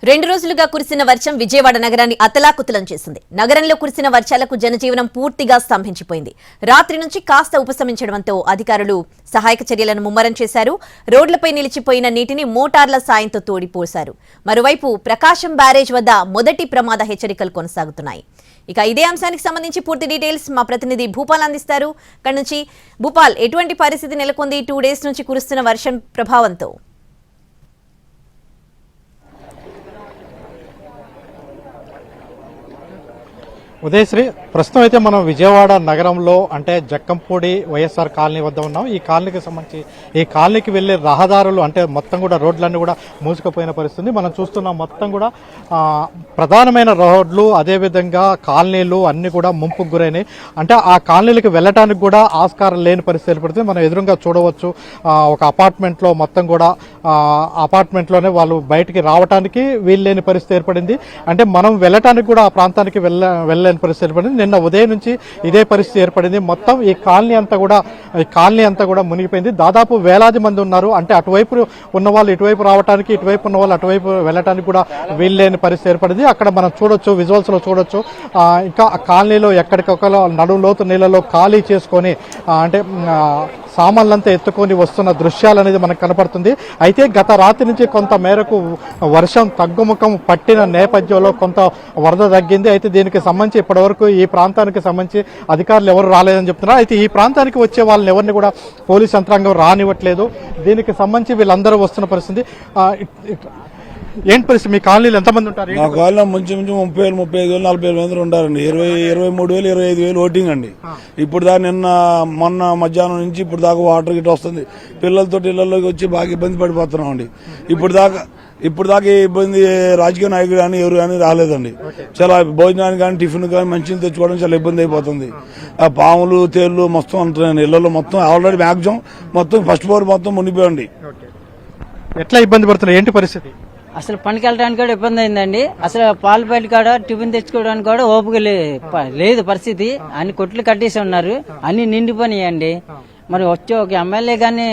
2 రోజులుగా కురిసిన వర్షం విజయవాడ నగరాన్ని అతలాకుతలం చేసింది. నగరంలో కురిసిన వర్షాలకు జనజీవనం పూర్తిగా స్తంభించిపోయింది. రాత్రి నుంచి కాస్త ఉపశమించడంతో అధికారులు సహాయక చర్యలను ముమ్మరం చేశారు. రోడ్లపై నిలిచిపోయిన నీటిని మోటార్ల సాయంతో తోడిపోశారు. మరోవైపు ప్రకాశం బ్యారేజ్ వద్ద మొదటి ప్రమాద హెచ్చరికలు కొనసాగుతున్నాయి. ఇక ఇదే అంశానికి సంబంధించి పూర్తి డీటెయిల్స్ మా ప్రతినిధి భూపాల్ అందిస్తారు. అక్కడి నుంచి భూపాల్, ఎటువంటి పరిస్థితి నెలకొంది 2 డేస్ నుంచి కురుస్తున్న వర్షం ప్రభావంతో? ఉదయశ్రీ, ప్రస్తుతం అయితే మనం విజయవాడ నగరంలో అంటే జక్కంపూడి వైఎస్ఆర్ కాలనీ వద్ద ఉన్నాం. ఈ కాలనీకి సంబంధించి ఈ కాలనీకి వెళ్లే రహదారులు అంటే మొత్తం కూడా రోడ్లన్నీ కూడా మూసుకుపోయిన పరిస్థితి మనం చూస్తున్నాం. మొత్తం కూడా ప్రధానమైన రోడ్లు అదేవిధంగా కాలనీలు అన్ని కూడా ముంపుకు గురైనాయి. అంటే ఆ కాలనీలకు వెళ్ళటానికి కూడా ఆస్కారం లేని పరిస్థితి ఏర్పడుతుంది. మనం ఎదురుగా చూడవచ్చు, ఒక అపార్ట్మెంట్లో మొత్తం కూడా అపార్ట్మెంట్లోనే వాళ్ళు బయటికి రావడానికి వీల్లేని పరిస్థితి ఏర్పడింది. అంటే మనం వెళ్ళటానికి కూడా ఆ ప్రాంతానికి వెళ్ళలేని పరిస్థితి ఏర్పడింది. నిన్న ఉదయం నుంచి ఇదే పరిస్థితి ఏర్పడింది. మొత్తం ఈ కాలనీ అంతా కూడా మునిగిపోయింది. దాదాపు వేలాది మంది ఉన్నారు. అంటే అటువైపు ఉన్న వాళ్ళు ఇటువైపు రావడానికి, ఇటువైపు ఉన్న వాళ్ళు అటువైపు వెళ్ళటానికి కూడా వీల్లేని పరిస్థితి ఏర్పడింది. అక్కడ మనం చూడొచ్చు, విజువల్స్ లో చూడొచ్చు, ఇంకా కాలనీలో ఎక్కడికొక నడులోతు నీళ్ళలో ఖాళీ చేసుకొని అంటే సామాన్లంతా ఎత్తుకొని వస్తున్న దృశ్యాలు అనేది మనకు కనపడుతుంది. అయితే గత రాత్రి నుంచి కొంత మేరకు వర్షం తగ్గుముఖం పట్టిన నేపథ్యంలో కొంత వరద తగ్గింది. అయితే దీనికి సంబంధించి ఇప్పటివరకు ఈ ప్రాంతానికి సంబంధించి అధికారులు ఎవరు రాలేదని చెప్తున్నారు. అయితే ఈ ప్రాంతానికి వచ్చే వాళ్ళని ఎవరిని కూడా పోలీస్ యంత్రాంగం రానివ్వట్లేదు. దీనికి సంబంధించి వీళ్ళందరూ వస్తున్న పరిస్థితి ఏంటి పరిస్థితి? మీ కాలనీలో ఎంతమంది ఉంటారు? మా కాలనీ మంచి 30,000, 35,000, 40,000 మంది ఉంటారండి. 23,000, 25,000 ఓటింగ్ అండి. ఇప్పుడు దాకా మొన్న మధ్యాహ్నం నుంచి ఇప్పుడు దాకా వాటర్ గిట్ వస్తుంది. పిల్లలతో ఇళ్లలోకి వచ్చి బాగా ఇబ్బంది పడిపోతున్నాం అండి. ఇప్పుడు దాకా ఇబ్బంది రాజకీయ నాయకులు కానీ ఎవరు కానీ రాలేదండి. చాలా భోజనానికి కానీ టిఫిన్ కానీ మంచిని తెచ్చుకోవడం చాలా ఇబ్బంది అయిపోతుంది. ఆ పాములు తేళ్లు మొత్తం అంటున్నాయండి ఇళ్లలో. మొత్తం ఆల్రెడీ మ్యాక్సిమం మొత్తం ఫస్ట్ ఫ్లోర్ మొత్తం మునిగిపోయండి. ఎట్లా ఇబ్బంది పడుతున్నారు? ఏంటి పరిస్థితి? అసలు పనికి వెళ్ళడానికి కూడా ఇబ్బంది అయిందండి. అసలు పాలు బయట కాడ టిఫిన్ తెచ్చుకోవడానికి కూడా ఓపిక లేదు పరిస్థితి. అన్ని కొట్లు కట్టేసి ఉన్నారు, అన్ని నిండిపోయినాయండి. మరి వచ్చే ఒక ఎమ్మెల్యే గానీ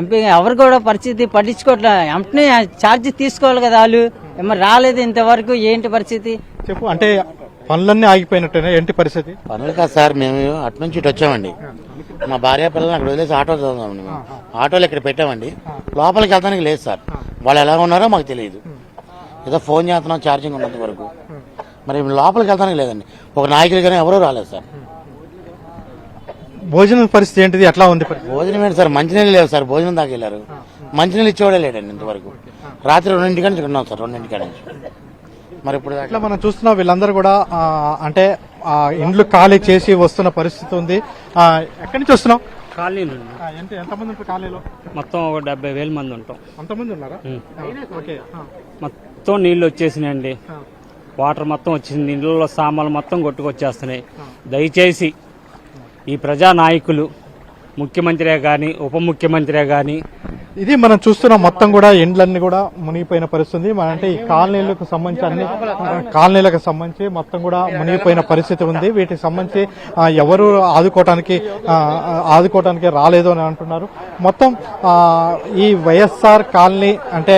ఎంపీ ఎవరు కూడా పరిస్థితి పట్టించుకోవట్లే. వెంటనే ఛార్జ్ తీసుకోవాలి కదా వాళ్ళు. మరి రాలేదు ఇంతవరకు. ఏంటి పరిస్థితి చెప్పు. అంటే పనులన్నీ ఆగిపోయినట్టేనా? ఏంటి పరిస్థితి? పనులు కాదు సార్, మేము అటు నుంచి ఇటు వచ్చామండి. మా భార్య పిల్లలు అక్కడ వదిలేసి ఆటో చదువుతామండి. ఆటోలు ఇక్కడ పెట్టామండి. లోపలికి వెళ్తానికి లేదు సార్. వాళ్ళు ఎలా ఉన్నారో మాకు తెలియదు. ఏదో ఫోన్ చేస్తున్నాం ఛార్జింగ్ ఉన్నంత వరకు. మరి లోపలికి వెళ్తానికి లేదండి. ఒక నాయకులు కానీ ఎవరూ రాలేదు సార్. భోజనం పరిస్థితి ఏంటిది? ఎట్లా ఉంది? భోజనం ఏంటి సార్? మంచినీళ్ళు లేవు సార్. భోజనం దాకా వెళ్ళారు. మంచినీళ్ళు ఇచ్చేవాడే లేడండి ఇంతవరకు. రాత్రి 2:00 నుంచి ఉన్నాం సార్. 2:00 నుంచి మరి ఇప్పుడు అట్లా మనం చూస్తున్నాం. వీళ్ళందరూ కూడా అంటే ఇండ్లు ఖాళీ చేసి వస్తున్న పరిస్థితి ఉంది. ఎక్కడి నుంచి వస్తున్నాం? కాలనీలు ఎంతమంది ఉంటారు కాలనీలో? మొత్తం ఒక 70,000 మంది ఉంటాం. అంతమంది ఉన్నారా? ఓకే. మొత్తం నీళ్లు వచ్చేసినాయండి. వాటర్ మొత్తం వచ్చేసింది. నీళ్ళలో సామాన్లు మొత్తం కొట్టుకొచ్చేస్తున్నాయి. దయచేసి ఈ ప్రజా నాయకులు, ముఖ్యమంత్రే కానీ ఉప ముఖ్యమంత్రే కానీ, ఇది మనం చూస్తున్న మొత్తం కూడా ఇండ్లన్నీ కూడా మునిగిపోయిన పరిస్థితి. అంటే ఈ కాలనీలకు సంబంధించి అన్ని కాలనీలకు సంబంధించి మొత్తం కూడా మునిగిపోయిన పరిస్థితి ఉంది. వీటికి సంబంధించి ఎవరు ఆదుకోవటానికి రాలేదు అని అంటున్నారు. మొత్తం ఈ వైఎస్ఆర్ కాలనీ అంటే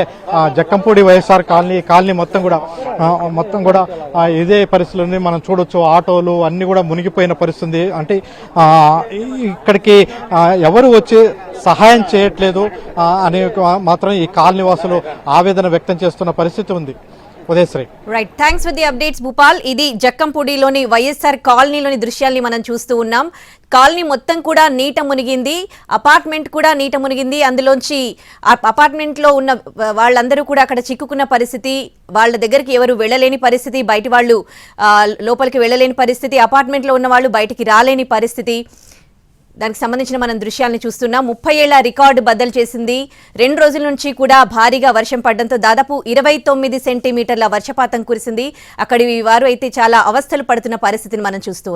జక్కంపూడి వైఎస్ఆర్ కాలనీ మొత్తం కూడా ఇదే పరిస్థితులు మనం చూడొచ్చు. ఆటోలు అన్ని కూడా మునిగిపోయిన పరిస్థితి. అంటే ఇక్కడికి ఎవరు వచ్చి సహాయం చేయట్లేదు అని మాత్రం ఈ కాలనీ వాసులు ఆవేదన వ్యక్తం చేస్తున్న పరిస్థితి ఉంది. Udayasri, right, thanks for the updates Bhupal. ఇది జక్కంపూడిలోని వైఎస్ఆర్ కాలనీలోని దృశ్యాల్ని మనం చూస్తూ ఉన్నాం. కాలనీ మొత్తం కూడా నీట మునిగింది. అపార్ట్మెంట్ కూడా నీట మునిగింది. అందులోంచి అపార్ట్మెంట్ లో ఉన్న వాళ్ళందరూ కూడా అక్కడ చిక్కుకున్న పరిస్థితి. వాళ్ళ దగ్గరికి ఎవరు వెళ్ళలేని పరిస్థితి. బయట వాళ్ళు లోపలికి వెళ్ళలేని పరిస్థితి. అపార్ట్మెంట్ లో ఉన్న వాళ్ళు బయటికి రాలేని పరిస్థితి. దానికి సంబంధించిన మనం దృశ్యాలను చూస్తున్నాం. 30 ఏళ్ల రికార్డు బద్దలు చేసింది. 2 రోజుల నుంచి కూడా భారీగా వర్షం పడడంతో దాదాపు 29 సెంటీమీటర్ల వర్షపాతం కురిసింది. అక్కడి వారు అయితే చాలా అవస్థలు పడుతున్న పరిస్థితిని మనం చూస్తూ